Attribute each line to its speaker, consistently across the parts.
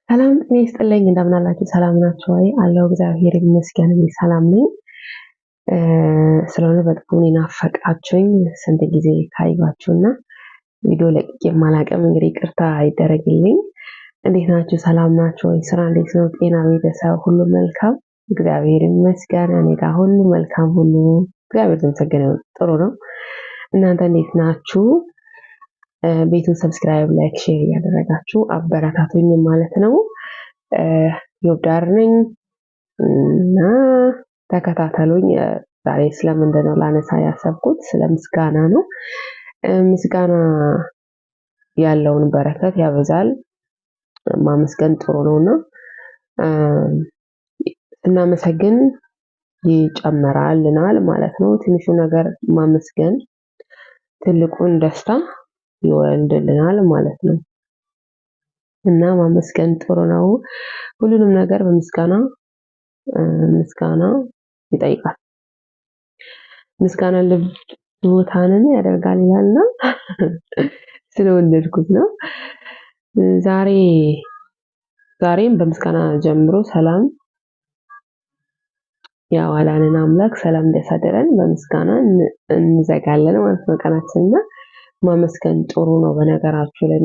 Speaker 1: ሰላም ጤና ይስጥልኝ እንደምን አላችሁ? ሰላም ናችሁ ወይ? አለሁ እግዚአብሔር ይመስገን እኔ ሰላም ነኝ። ስለሆነ በጣም ናፈቃችሁኝ ስንት ጊዜ ካየኋችሁና ቪዲዮ ለቅቄ ማላቅም እንግዲህ ይቅርታ ይደረግልኝ። እንዴት ናችሁ? ሰላም ናችሁ ወይ? ስራ እንዴት ነው? ጤና፣ ቤተሰብ ሁሉ መልካም? እግዚአብሔር ይመስገን እኔ ጋር ሁሉ መልካም ሁሉ እግዚአብሔር ይመስገን ጥሩ ነው። እናንተ እንዴት ናችሁ? ቤቱን ሰብስክራይብ ላይክ ሼር እያደረጋችሁ አበረታቱኝ ማለት ነው። ዮብዳር ነኝ እና ተከታተሉኝ። ዛሬ ስለምንድን ነው ላነሳ ያሰብኩት? ስለ ምስጋና ነው። ምስጋና ያለውን በረከት ያበዛል። ማመስገን ጥሩ ነውና እናመሰግን ይጨመራልናል ማለት ነው። ትንሹ ነገር ማመስገን ትልቁን ደስታ ይወልድልናል ማለት ነው። እና ማመስገን ጥሩ ነው። ሁሉንም ነገር በምስጋና ይጠይቃል። ምስጋና ልብ ቦታንን ያደርጋል ይላልና ስለወደድኩት ነው። ዛሬም በምስጋና ጀምሮ ሰላም ያዋላንን አምላክ ሰላም እንዲያሳድረን በምስጋና እንዘጋለን ማለት ነው ቀናችንና ማመስገን ጥሩ ነው። በነገራችሁ ላይ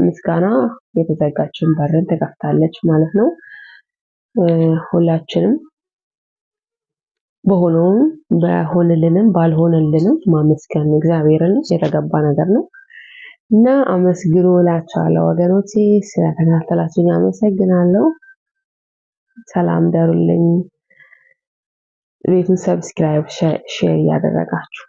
Speaker 1: ምስጋና የተዘጋችን በርን ትከፍታለች ማለት ነው። ሁላችንም በሆነውም በሆነልንም ባልሆነልንም ማመስገን እግዚአብሔርን የተገባ ነገር ነው እና አመስግኑ እላችኋለሁ ወገኖቼ። ስለተከታተላችሁኝ አመሰግናለሁ። ሰላም ደሩልኝ። ቤቱን ሰብስክራይብ ሼር ያደረጋችሁ